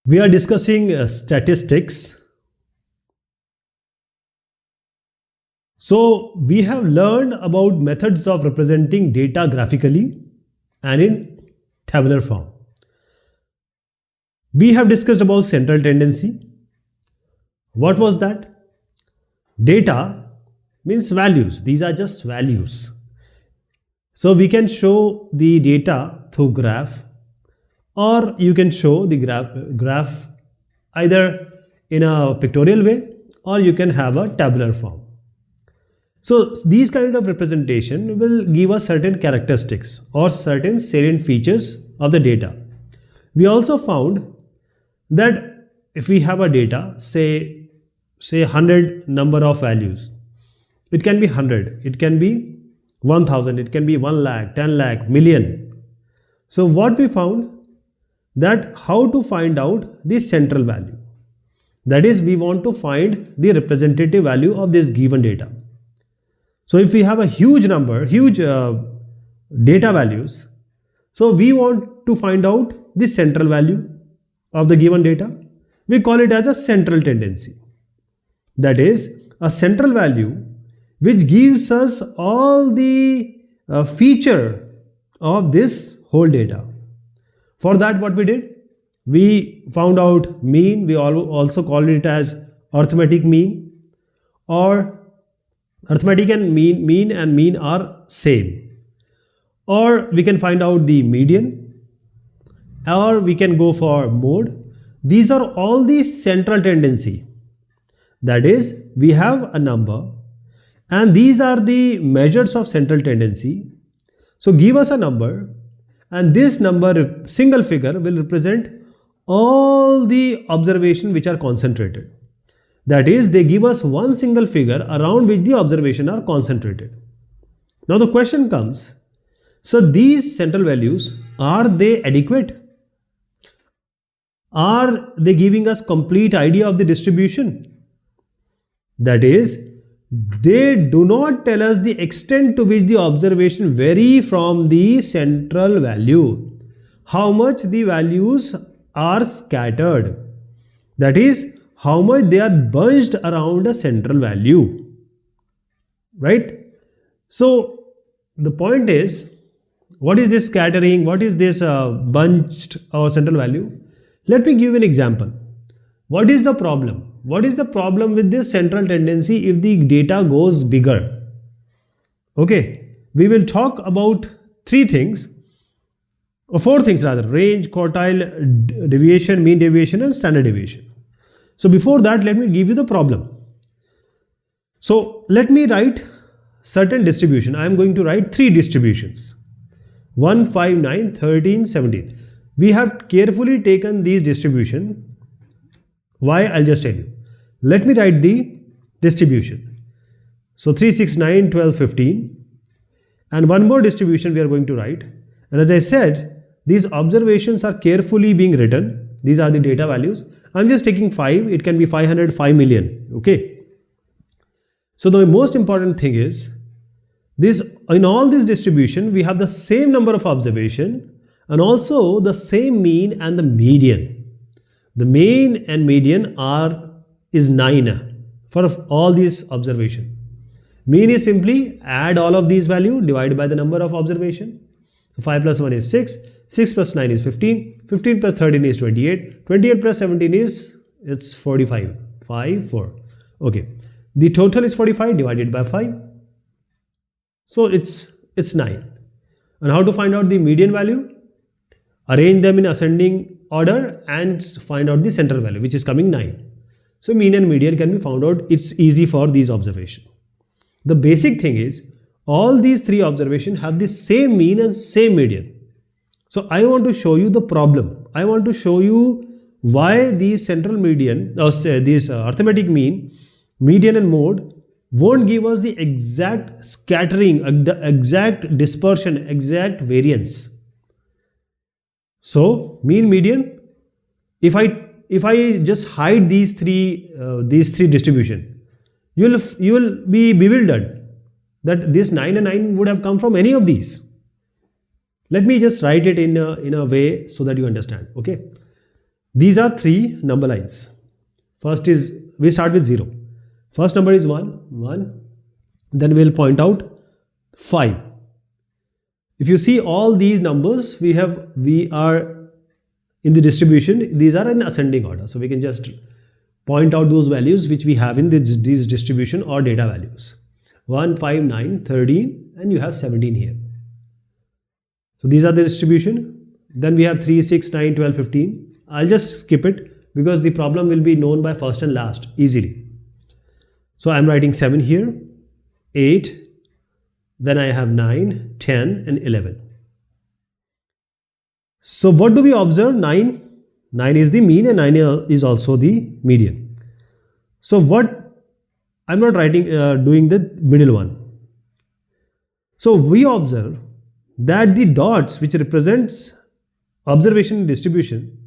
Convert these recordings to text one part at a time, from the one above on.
We are discussing statistics. So, we have learned about methods of representing data graphically and in tabular form. We have discussed about central tendency. What was that? Data means values. These are just values. So, we can show the data through graph, or you can show the graph either in a pictorial way, or you can have a tabular form. So these kind of representation will give us certain characteristics or certain salient features of the data. We also found that if we have a data, say 100 number of values, it can be 100, it can be 1000, it can be 1 lakh, 10 lakh, million. So what we found, that how to find out the central value. That is, we want to find the representative value of this given data. So if we have a huge number, huge data values, so we want to find out the central value of the given data. We call it as a central tendency. That is a central value which gives us all the feature of this whole data. For that, what we did? We found out mean. We also call it as arithmetic mean, or arithmetic and mean are same. Or we can find out the median, or we can go for mode. These are all the central tendency. That is, we have a number and these are the measures of central tendency. So give us a number, and this number, single figure, will represent all the observation which are concentrated. That is, they give us one single figure around which the observation are concentrated. Now the question comes, so these central values, are they adequate? Are they giving us complete idea of the distribution? That is, they do not tell us the extent to which the observation vary from the central value, how much the values are scattered. That is, how much they are bunched around a central value, right? So the point is, what is this scattering? What is this bunched or central value? Let me give you an example. What is the problem? What is the problem with this central tendency if the data goes bigger? Okay, we will talk about three things, or four things rather: range, quartile deviation, mean deviation, and standard deviation. So before that, let me give you the problem. So let me write certain distribution. I am going to write three distributions: 1, 5, 9, 13, 17. We have carefully taken these distribution. Why? I'll just tell you. Let me write the distribution. So 3, 6, 9, 12, 15. And one more distribution we are going to write. And as I said, these observations are carefully being written. These are the data values. I'm just taking 5. It can be 500, 5 million. Okay. So the most important thing is, this in all this distribution, we have the same number of observation and also the same mean and the median. The mean and median is 9 for all these observation. Mean is simply add all of these value divided by the number of observation. So 5 plus 1 is 6. 6 plus 9 is 15. 15 plus 13 is 28. 28 plus 17 is, it's 45. 5, 4. Okay. The total is 45 divided by 5. So it's 9. And how to find out the median value? Arrange them in ascending order and find out the central value, which is coming 9. So mean and median can be found out. It's easy for these observations. The basic thing is, all these three observations have the same mean and same median. So I want to show you the problem. I want to show you why these central median, or this arithmetic mean, median and mode won't give us the exact scattering, exact dispersion, exact variance. So mean, median, if I just hide these three distribution, you will be bewildered that this 9 and 9 would have come from any of these. Let me just write it in a way so that you understand. Okay. These are three number lines. First is, we start with 0. First number is 1. Then we'll point out 5. If you see all these numbers, we are in the distribution, these are in ascending order. So we can just point out those values which we have in these distribution or data values. 1, 5, 9, 13, and you have 17 here. So these are the distribution. Then we have 3, 6, 9, 12, 15. I'll just skip it because the problem will be known by first and last easily. So I'm writing 7 here, 8, then I have 9, 10 and 11. So what do we observe? 9. 9 is the mean and 9 is also the median. So what, I'm not writing, doing the middle one. So we observe that the dots which represents observation and distribution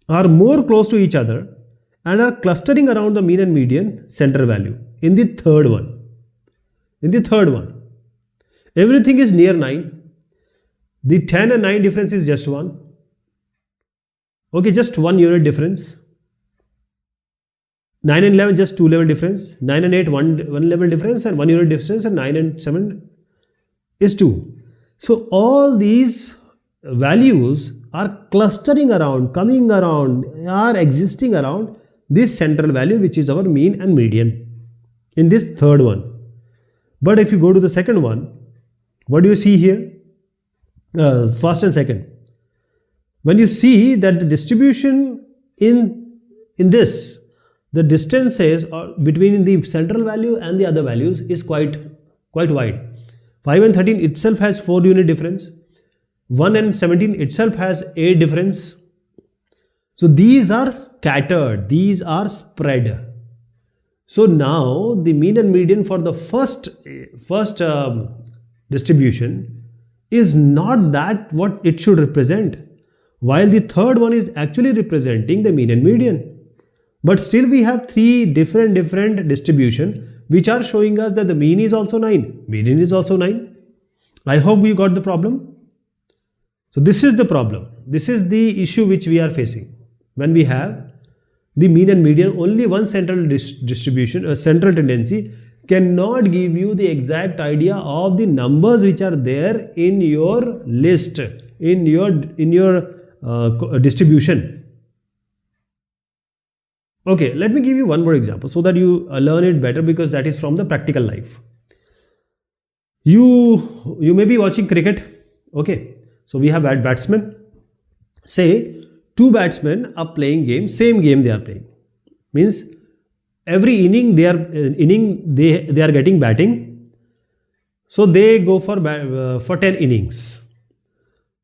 are more close to each other and are clustering around the mean and median center value in the third one. In the third one, everything is near 9. The 10 and 9 difference is just 1. Okay, just 1 unit difference. 9 and 11 just 2 level difference. 9 and 8 one level difference, and 1 unit difference, and 9 and 7 is 2. So all these values are clustering around, coming around, are existing around this central value which is our mean and median in this third one. But if you go to the second one, what do you see here? First and second. When you see that the distribution in this, the distances between the central value and the other values is quite wide. 5 and 13 itself has 4 unit difference. 1 and 17 itself has 8 difference. So these are scattered, these are spread. So now the mean and median for the first distribution is not that what it should represent, while the third one is actually representing the mean and median. But still we have 3 different distribution which are showing us that the mean is also 9, median is also 9. I hope you got the problem. So this is the problem. This is the issue which we are facing. When we have the mean and median, only one central distribution, a central tendency cannot give you the exact idea of the numbers which are there in your list, in your distribution. Okay, let me give you one more example so that you learn it better, because that is from the practical life. You may be watching cricket. Okay, so we have batsmen. Say 2 batsmen are playing game, same game they are playing. Means every inning they are getting batting. So they go for 10 innings.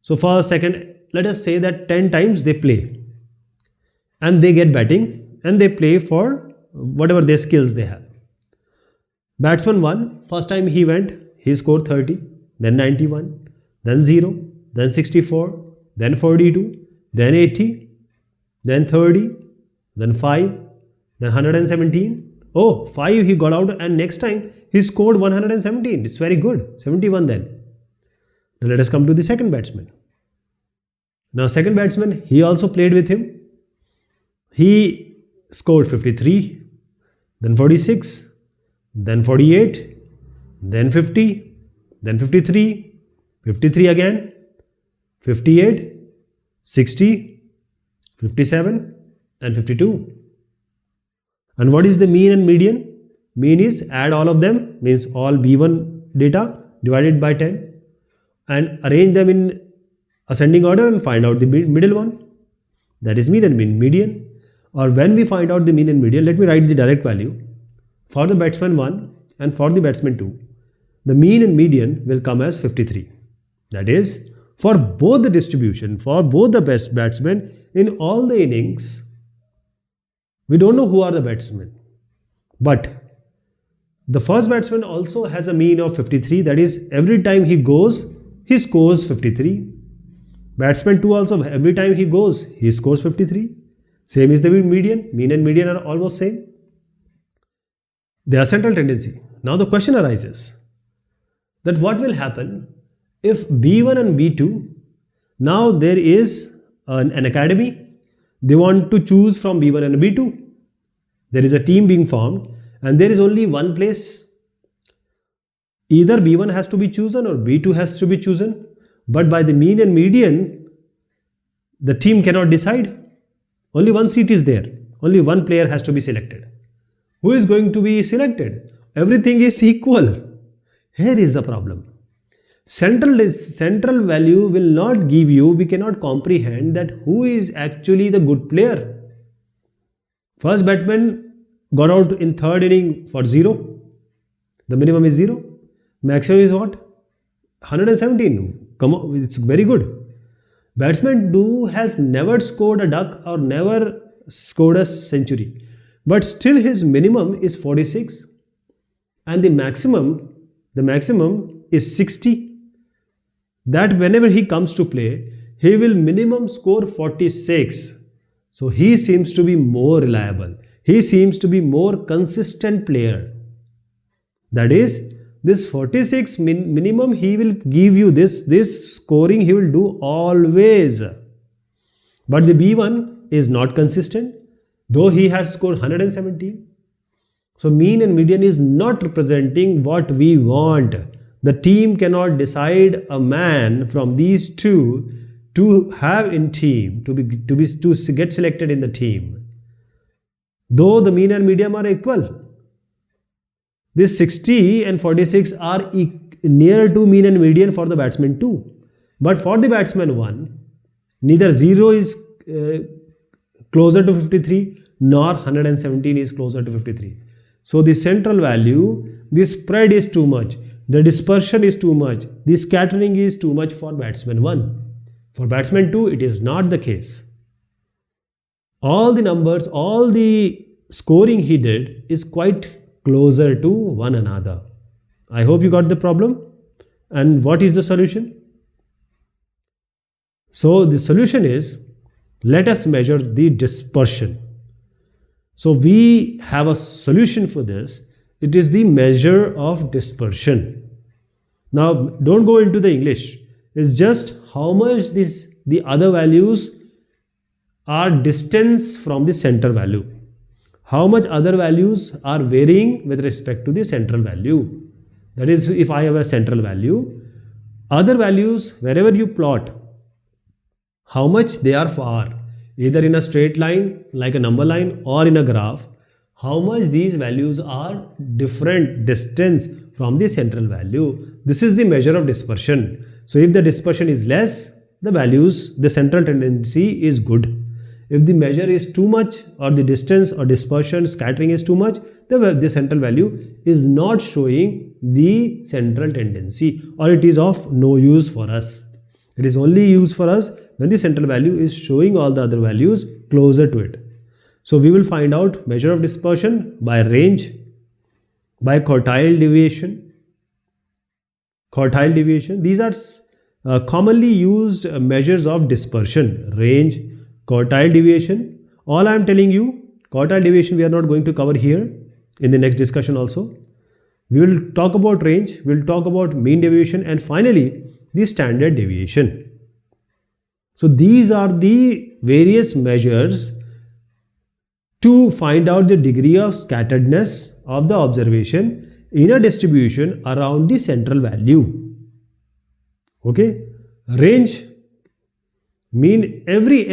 So for second, let us say that 10 times they play and they get batting and they play for whatever their skills they have. Batsman 1, first time he went, he scored 30, then 91, then 0, then 64, then 42, then 80, then 30, then 5, then 117. Oh, 5 he got out, and next time he scored 117. It's very good. 71 then. Now let us come to the second batsman. Now second batsman, he also played with him. He scored 53, then 46, then 48, then 50, then 53, 53 again, 58, 60, 57 and 52. And what is the mean and median? Mean is add all of them, means all B1 data divided by 10 and arrange them in ascending order and find out the middle one. That is mean and median. Or when we find out the mean and median, let me write the direct value. For the batsman 1 and for the batsman 2, the mean and median will come as 53. That is, for both the distribution, for both the best batsmen in all the innings, we don't know who are the batsmen. But the first batsman also has a mean of 53. That is, every time he goes, he scores 53. Batsman 2 also, every time he goes, he scores 53. Same is the median. Mean and median are almost same. They are central tendency. Now the question arises that what will happen if B1 and B2, now there is an academy, They want to choose from B1 and B2. There is a team being formed and there is only one place. Either B1 has to be chosen or B2 has to be chosen. But by the mean and median, the team cannot decide. Only one seat is there. Only one player has to be selected. Who is going to be selected? Everything is equal. Here is the problem. Central value will not give you, we cannot comprehend that who is actually the good player. First batsman got out in third inning for 0. The minimum is 0. Maximum is what? 117. Come on, it's very good. Batsman 2 has never scored a duck or never scored a century. But still his minimum is 46. And the maximum is 60. That whenever he comes to play, he will minimum score 46. So he seems to be more reliable. He seems to be more consistent player. That is, this 46 minimum he will give you this scoring he will do always. But the B1 is not consistent, though he has scored 117. So mean and median is not representing what we want. The team cannot decide a man from these two to have in team, to get selected in the team. Though the mean and median are equal. This 60 and 46 are nearer to mean and median for the batsman 2. But for the batsman 1, neither 0 is closer to 53 nor 117 is closer to 53. So the central value, the spread is too much. The dispersion is too much. The scattering is too much for batsman 1. For batsman 2, it is not the case. All the numbers, all the scoring he did is quite closer to one another. I hope you got the problem. And what is the solution? So the solution is, let us measure the dispersion. So we have a solution for this. It is the measure of dispersion. Now don't go into the English. It's just how much the other values are distance from the center value. How much other values are varying with respect to the central value. That is, if I have a central value, other values wherever you plot, how much they are far, either in a straight line like a number line or in a graph, how much these values are different distance from the central value. This is the measure of dispersion. So if the dispersion is less, the central tendency is good. If the measure is too much, or the distance or dispersion scattering is too much, the central value is not showing the central tendency, or it is of no use for us. It is only used for us when the central value is showing all the other values closer to it. So we will find out measure of dispersion by range, by quartile deviation. Quartile deviation, these are commonly used measures of dispersion. Range, quartile deviation. All I am telling you, quartile deviation we are not going to cover here, in the next discussion also. We will talk about range, we will talk about mean deviation, and finally the standard deviation. So these are the various measures to find out the degree of scatteredness of the observation in a distribution around the central value. Okay, range, mean, every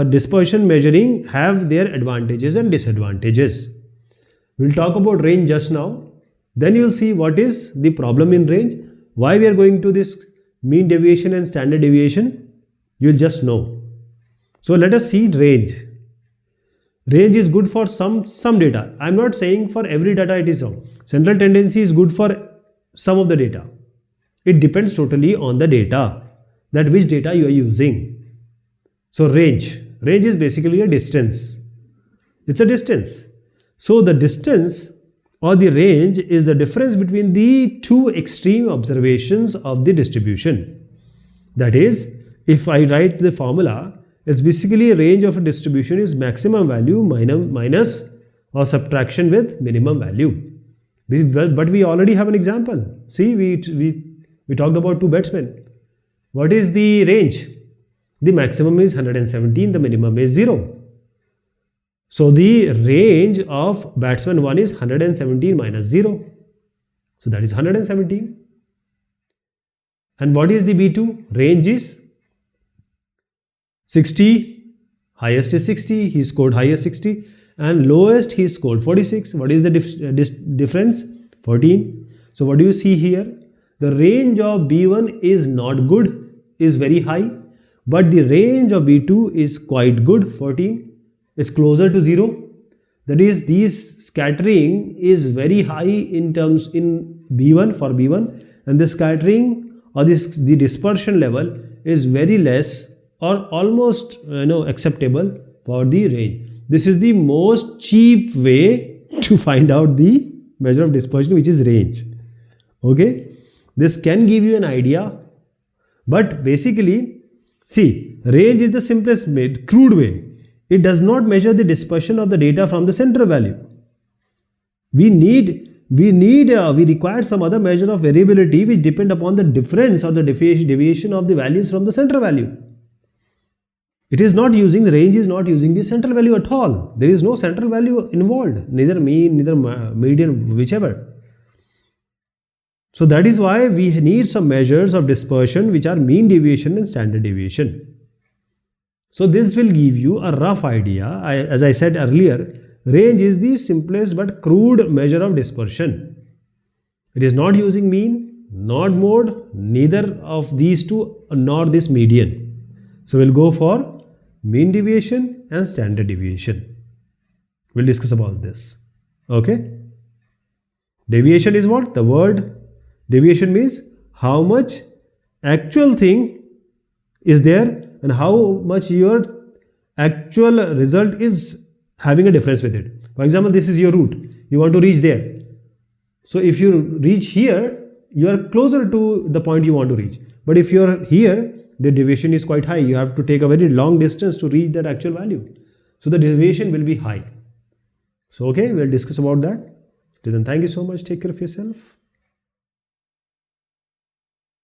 dispersion measuring have their advantages and disadvantages. We'll talk about range just now. Then you will see what is the problem in range, why we are going to this mean deviation and standard deviation. You will just know. So let us see range. Range is good for some data. I am not saying for every data it is wrong. Central tendency is good for some of the data. It depends totally on the data, that which data you are using. So range is basically a distance. It's a distance. So the distance or the range is the difference between the two extreme observations of the distribution. That is, if I write the formula, it's basically a range of a distribution is maximum value minus or subtraction with minimum value. But we already have an example. See, we talked about two batsmen. What is the range? The maximum is 117, the minimum is 0. So the range of batsman 1 is 117 minus 0. So that is 117. And what is the B2? Range is 60. Highest is 60. He scored highest 60. And lowest he scored 46. What is the difference? 14. So what do you see here? The range of B1 is not good, is very high. But the range of B2 is quite good, 14. It's closer to 0. That is, this scattering is very high in B1 for B1, and the scattering or the dispersion level is very less or almost acceptable for the range. This is the most cheap way to find out the measure of dispersion, which is range. Okay, this can give you an idea, but basically, see, range is the simplest crude way. It does not measure the dispersion of the data from the center value. We require some other measure of variability which depend upon the difference or the deviation of the values from the center value. It is not using, the range is not using the central value at all. There is no central value involved, neither mean, neither median, whichever. So that is why we need some measures of dispersion which are mean deviation and standard deviation. So this will give you a rough idea. As I said earlier, range is the simplest but crude measure of dispersion. It is not using mean, not mode, neither of these two, nor this median. So we'll go for mean deviation and standard deviation. We'll discuss about this. Okay. Deviation is what? The word deviation means how much actual thing is there and how much your actual result is having a difference with it. For example, this is your route. You want to reach there. So if you reach here, you are closer to the point you want to reach. But if you are here, the deviation is quite high. You have to take a very long distance to reach that actual value. So the deviation will be high. So okay, we'll discuss about that. Till then, thank you so much. Take care of yourself.